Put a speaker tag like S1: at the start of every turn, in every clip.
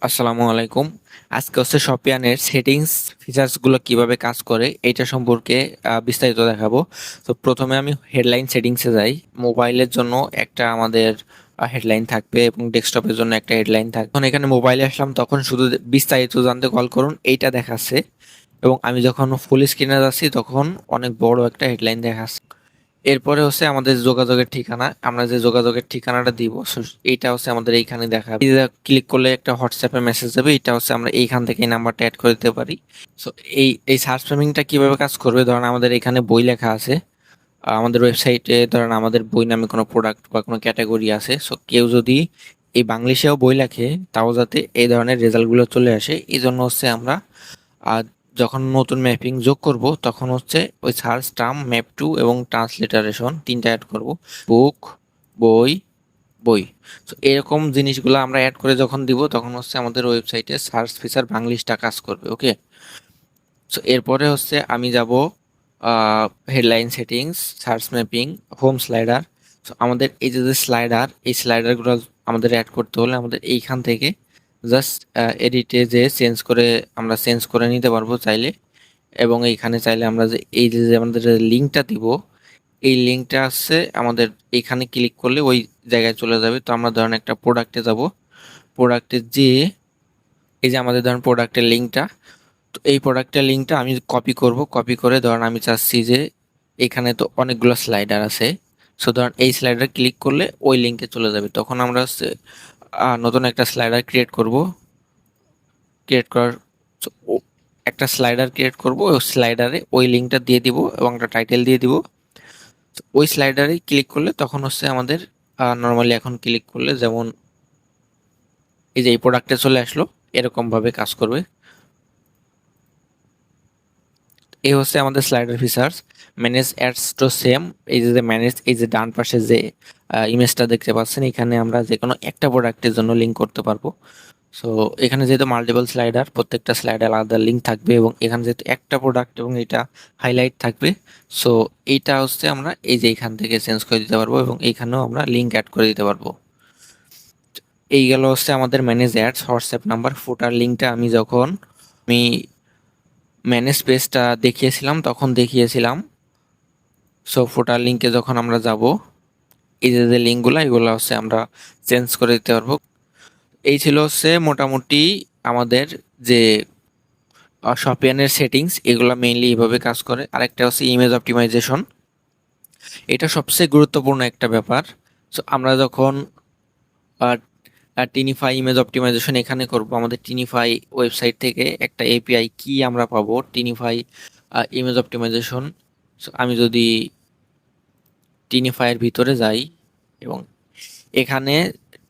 S1: আসসালামু আলাইকুম। আজকে হচ্ছে শপিয়ানের সেটিংস ফিচার্সগুলো কিভাবে কাজ করে এইটা সম্পর্কে বিস্তারিত দেখাবো। তো প্রথমে আমি হেডলাইন সেটিংসে যাই। মোবাইলের জন্য একটা আমাদের হেডলাইন থাকবে এবং ডেস্কটপের জন্য একটা হেডলাইন থাকবে। যখন এখানে মোবাইলে আসলাম তখন শুধু বিস্তারিত জানতে কল করুন এইটা দেখাচ্ছে, এবং আমি যখন ফুল স্ক্রিনে যাচ্ছি তখন অনেক বড় একটা হেডলাইন দেখাচ্ছে। এরপরে হচ্ছে আমাদের যোগাযোগের ঠিকানা, আমরা যে যোগাযোগের ঠিকানাটা দিব এইটা হচ্ছে আমাদের এইখানে দেখাবে। ক্লিক করলে একটা হোয়াটসঅ্যাপে মেসেজ যাবে, এটা হচ্ছে আমরা এইখান থেকে এই নাম্বারটা অ্যাড করে দিতে পারি। সো এই এই সার্চ ফ্রেমিংটা কিভাবে কাজ করবে, ধরেন আমাদের এখানে বই লেখা আছে, আমাদের ওয়েবসাইটে ধরেন আমাদের বই নামে কোনো প্রোডাক্ট বা কোনো ক্যাটাগরি আছে। সো কেউ যদি এই বাংলিশেও বই লেখে তাও যাতে এই ধরনের রেজাল্টগুলো চলে আসে, এই জন্য হচ্ছে আমরা আর যখন নতুন ম্যাপিং যোগ করব তখন হচ্ছে ওই সার্চ টার্ম ম্যাপ টু এবং ট্রান্সলিটারেশন তিনটা অ্যাড করব। বুক, বই, বই। তো এরকম জিনিসগুলো আমরা অ্যাড করে যখন দিব তখন হচ্ছে আমাদের ওয়েবসাইটে সার্চ ফিচার বাংলিশটা কাজ করবে। ওকে, সো এরপরে হচ্ছে আমি যাব headline settings, search mapping, home slider. So আমাদের এই যে স্লাইডার, এই স্লাইডারগুলো আমাদের অ্যাড করতে হলে আমাদের এইখান থেকে জাস্ট এডিটে যে আমরা চেঞ্জ করে নিতে পারবো চাইলে। এবং এইখানে চাইলে আমরা যে এই যে আমাদের লিঙ্কটা দিব, এই লিঙ্কটা আছে আমাদের এইখানে ক্লিক করলে ওই জায়গায় চলে যাবে। তো আমরা ধরেন একটা প্রোডাক্টে যাব, প্রোডাক্টে যে এই যে আমাদের ধরেন প্রোডাক্টের লিঙ্কটা, তো এই প্রোডাক্টের লিঙ্কটা আমি কপি করব। কপি করে ধরেন আমি চাচ্ছি যে এখানে তো অনেকগুলো স্লাইডার আছে, সো ধরেন এই স্লাইডার ক্লিক করলে ওই লিঙ্কে চলে যাবে। তখন আমরা হচ্ছে নতুন একটা স্লাইডার ক্রিয়েট করব। ক্রিয়েট করার so, একটা স্লাইডার ক্রিয়েট করব, ওই স্লাইডারে ওই লিঙ্কটা দিয়ে দিব এবং একটা টাইটেল দিয়ে দিব। তো ওই স্লাইডারে ক্লিক করলে তখন হচ্ছে আমাদের নর্মালি এখন ক্লিক করলে যেমন এই যে এই প্রোডাক্টে চলে আসলো, এরকম ভাবে কাজ করবে। এই হচ্ছে আমাদের slider features. Manage ads to same, এই যে ম্যানেজ, এই যে ডান পাশে যে ইমেজটা দেখতে পাচ্ছেন, এখানে আমরা যে কোনো একটা প্রোডাক্টের জন্য লিঙ্ক করতে পারবো। সো এখানে যেহেতু মাল্টিপল স্লাইডার, প্রত্যেকটা স্লাইডার আলাদা লিঙ্ক থাকবে, এবং এখানে যেহেতু একটা প্রোডাক্ট এবং এটা হাইলাইট থাকবে, সো এইটা হচ্ছে আমরা এই যে এখান থেকে চেঞ্জ করে দিতে পারবো এবং এইখানেও আমরা লিঙ্ক অ্যাড করে দিতে পারবো। এই গেল হচ্ছে আমাদের ম্যানেজ অ্যাডস। হোয়াটসঅ্যাপ নাম্বার, ফুটার লিঙ্কটা আমি ম্যানেজ পেজটা দেখিয়েছিলাম তখন দেখিয়েছিলাম। সো ফুটার লিঙ্কে যখন আমরা যাব, এই যে লিঙ্কগুলো এগুলো হচ্ছে আমরা চেঞ্জ করে দিতে পারবো। এই ছিল হচ্ছে মোটামুটি আমাদের যে শপিয়ানের সেটিংস, এগুলো মেইনলি এইভাবে কাজ করে। আরেকটা হচ্ছে ইমেজ অপটিমাইজেশন, এটা সবচেয়ে গুরুত্বপূর্ণ একটা ব্যাপার। সো আমরা যখন টিনিফাই ইমেজ অপটিমাইজেশন এখানে করব, আমাদের টিনিফাই ওয়েবসাইট থেকে একটা এপিআই কি আমরা পাবো, টিনিফাই ইমেজ অপটিমাইজেশন। সো আমি যদি টিনিফাইয়ের ভিতরে যাই এবং এখানে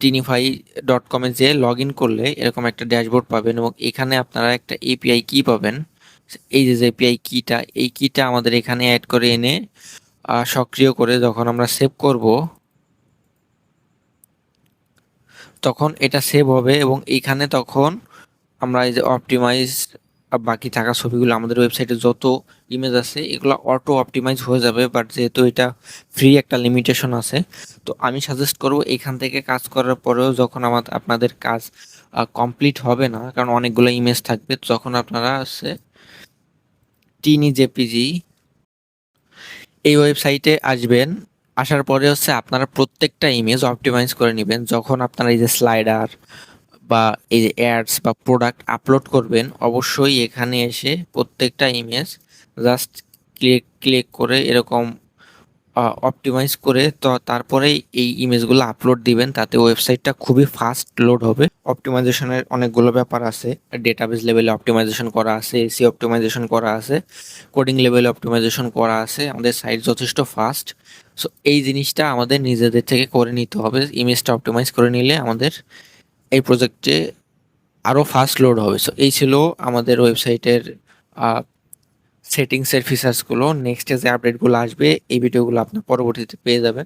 S1: টিনিফাই.com-এ যে লগ ইন করলে এরকম একটা ড্যাশবোর্ড পাবেন, এবং এখানে আপনারা একটা এপিআই কি পাবেন। এই যে এপিআই কিটা, এই কিটা আমাদের এখানে অ্যাড করে এনে সক্রিয় করে যখন আমরা সেভ করব তখন এটা সেভ হবে, এবং এইখানে তখন আমরা এই যে অপটিমাইজ বাকি থাকা ছবিগুলো, আমাদের ওয়েবসাইটে যত ইমেজ আছে এগুলো অটো অপটিমাইজ হয়ে যাবে। বাট যেহেতু এটা ফ্রি, একটা লিমিটেশন আছে, তো আমি সাজেস্ট করব এখান থেকে কাজ করার পরেও যখন আপনাদের কাজ কমপ্লিট হবে না, কারণ অনেকগুলো ইমেজ থাকবে, তখন আপনারা আছে টিনি জেপিজি এই ওয়েবসাইটে আসবেন। আসার পরে হচ্ছে আপনারা প্রত্যেকটা ইমেজ অপটিমাইজ করে নেবেন। যখন আপনারা এই যে স্লাইডার বা এই যে অ্যাডস বা প্রোডাক্ট আপলোড করবেন, অবশ্যই এখানে এসে প্রত্যেকটা ইমেজ জাস্ট ক্লিক ক্লিক করে এরকম অপটিমাইজ করে তো তারপরেই এই ইমেজগুলো আপলোড দিবেন, তাতে ওয়েবসাইটটা খুবই ফাস্ট লোড হবে। অপটিমাইজেশনের অনেকগুলো ব্যাপার আছে, ডেটাবেস লেভেলে অপটিমাইজেশন করা আছে, এসি অপটিমাইজেশন করা আছে, কোডিং লেভেলে অপটিমাইজেশন করা আছে। আমাদের সাইট যথেষ্ট ফাস্ট। সো এই জিনিসটা আমাদের নিজেদের থেকে করে নিতে হবে। ইমেজটা অপটিমাইজ করে নিলে আমাদের এই প্রজেক্টে আরও ফাস্ট লোড হবে। সো এই ছিল আমাদের ওয়েবসাইটের সেটিংসের ফিচার্সগুলো। নেক্সটে যে আপডেটগুলো আসবে এই ভিডিওগুলো আপনি পরবর্তীতে পেয়ে যাবেন।